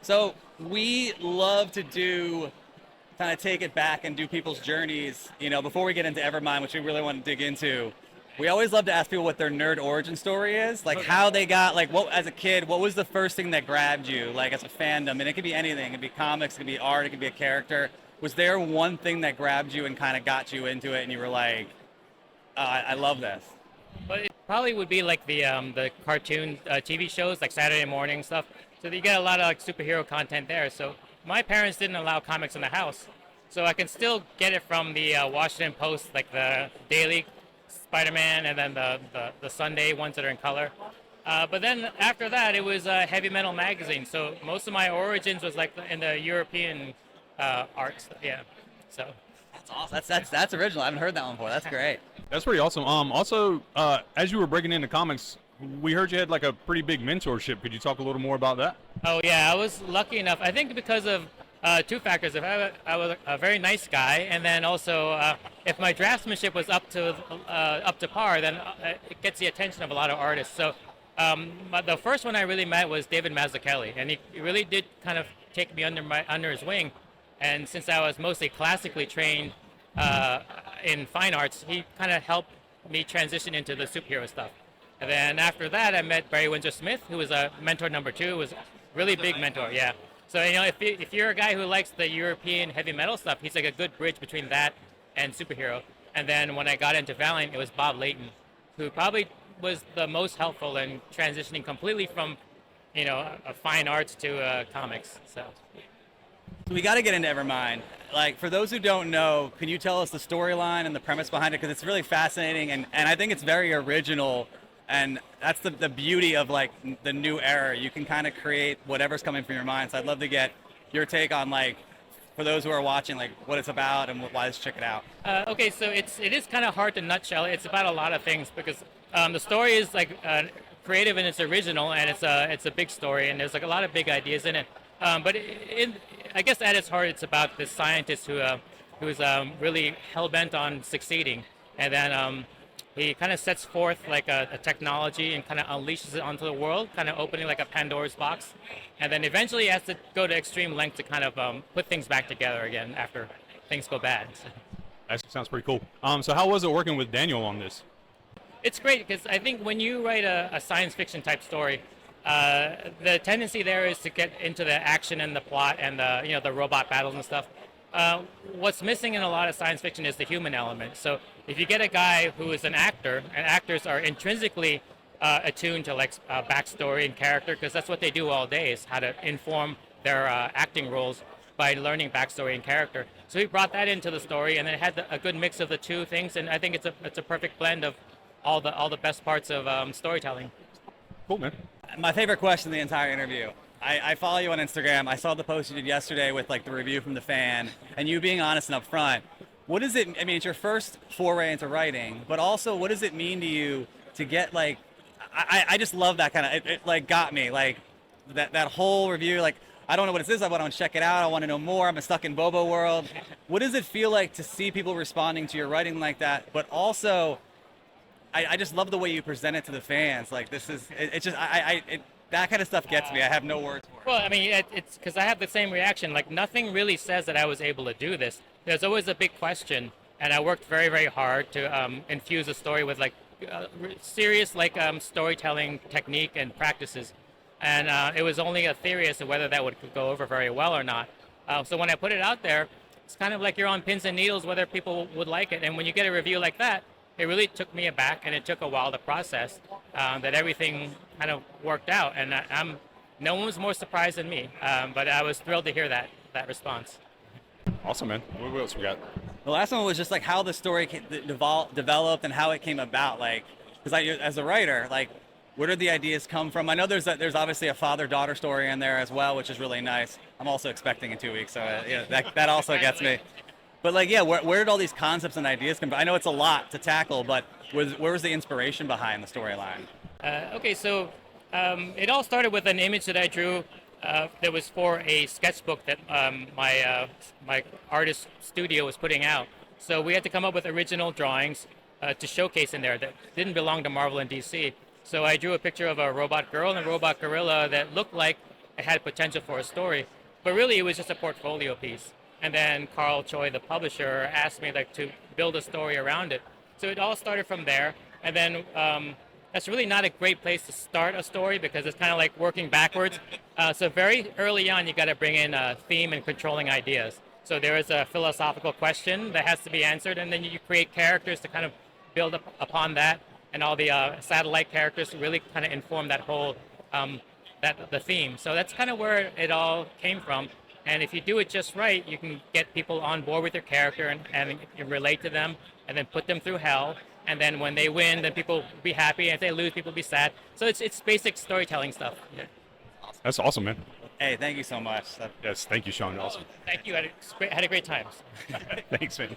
So we love to do kind of take it back and do people's journeys. Before we get into Evermind, which we really want to dig into, we always love to ask people what their nerd origin story is, like how they got, like what as a kid, what was the first thing that grabbed you, like as a fandom, and it could be anything. It could be comics, it could be art, it could be a character. Was there one thing that grabbed you and kind of got you into it, and you were like, I love this? But it probably would be like the cartoon TV shows, like Saturday morning stuff. So you get a lot of like superhero content there. So my parents didn't allow comics in the house, so I can still get it from the Washington Post, like the daily Spider-Man, and then the Sunday ones that are in color. But then after that, it was Heavy Metal magazine. So most of my origins was like in the European art. Yeah. So. That's awesome. That's original. I haven't heard that one before. That's great. That's pretty awesome. Also, as you were breaking into comics, we heard you had like a pretty big mentorship. Could you talk a little more about that? Oh yeah, I was lucky enough. I think because of two factors. If I was a very nice guy, and then also if my draftsmanship was up to par, then it gets the attention of a lot of artists. So but the first one I really met was David Mazzucchelli, and he really did kind of take me under his wing. And since I was mostly classically trained in fine arts, he kind of helped me transition into the superhero stuff. And then after that, I met Barry Windsor Smith, who was a mentor number two, was a really big mentor, yeah. So, if you're a guy who likes the European heavy metal stuff, he's like a good bridge between that and superhero. And then when I got into Valiant, it was Bob Layton, who probably was the most helpful in transitioning completely from, fine arts to comics, so. We got to get into Evermind. Like, for those who don't know, can you tell us the storyline and the premise behind it? Because it's really fascinating, and I think it's very original, and that's the beauty of, like, the new era. You can kind of create whatever's coming from your mind. So I'd love to get your take on, like, for those who are watching, like, what it's about and why let's check it out. Okay, so it is kind of hard to nutshell. It's about a lot of things because the story is, like, creative and it's original, and it's a big story, and there's, like, a lot of big ideas in it. But I guess at its heart, it's about this scientist who is really hell-bent on succeeding. And then he kind of sets forth like a technology and kind of unleashes it onto the world, kind of opening like a Pandora's box. And then eventually he has to go to extreme lengths to kind of put things back together again after things go bad. That sounds pretty cool. So how was it working with Daniel on this? It's great because I think when you write a science fiction type story, the tendency there is to get into the action and the plot and the robot battles and stuff. What's missing in a lot of science fiction is the human element. So if you get a guy who is an actor, and actors are intrinsically attuned to like backstory and character, because that's what they do all day, is how to inform their acting roles by learning backstory and character. So he brought that into the story, and it had a good mix of the two things. And I think it's a perfect blend of all the best parts of storytelling. Cool, man. My favorite question in the entire interview. I follow you on Instagram. I saw the post you did yesterday with like the review from the fan, and you being honest and upfront. What does it? I mean, it's your first foray into writing, but also, what does it mean to you to get like? I just love that kind of. It like got me like that whole review. Like, I don't know what this is. I want to check it out. I want to know more. I'm stuck in Bobo world. What does it feel like to see people responding to your writing like that? But also, I just love the way you present it to the fans. Like, this is, it's just, that kind of stuff gets me. I have no words for it. Well, I mean, it's because I have the same reaction. Like, nothing really says that I was able to do this. There's always a big question, and I worked very, very hard to infuse a story with, like, serious, like, storytelling technique and practices. And it was only a theory as to whether that would go over very well or not. So when I put it out there, it's kind of like you're on pins and needles whether people would like it. And when you get a review like that, it really took me aback, and it took a while to process that everything kind of worked out. And no one was more surprised than me, but I was thrilled to hear that response. Awesome, man. What else we got? The last one was just like how the story developed and how it came about. Like, because as a writer, like, where did the ideas come from? I know there's obviously a father-daughter story in there as well, which is really nice. I'm also expecting in 2 weeks, so that also gets me. But like, yeah, where did all these concepts and ideas come from? I know it's a lot to tackle, but where was the inspiration behind the storyline? Okay, so it all started with an image that I drew that was for a sketchbook that my artist studio was putting out. So we had to come up with original drawings to showcase in there that didn't belong to Marvel and DC. So I drew a picture of a robot girl and a robot gorilla that looked like it had potential for a story. But really, it was just a portfolio piece. And then Carl Choi, the publisher, asked me like to build a story around it. So it all started from there. And then that's really not a great place to start a story because it's kind of like working backwards. So very early on, you got to bring in a theme and controlling ideas. So there is a philosophical question that has to be answered, and then you create characters to kind of build up upon that, and all the satellite characters really kind of inform that whole the theme. So that's kind of where it all came from. And if you do it just right, you can get people on board with your character and you relate to them, and then put them through hell. And then when they win, then people will be happy. And if they lose, people will be sad. So it's basic storytelling stuff. Yeah. That's awesome, man. Hey, thank you so much. Yes, thank you, Sean. Awesome. Thank you. Had a great time. Thanks, man.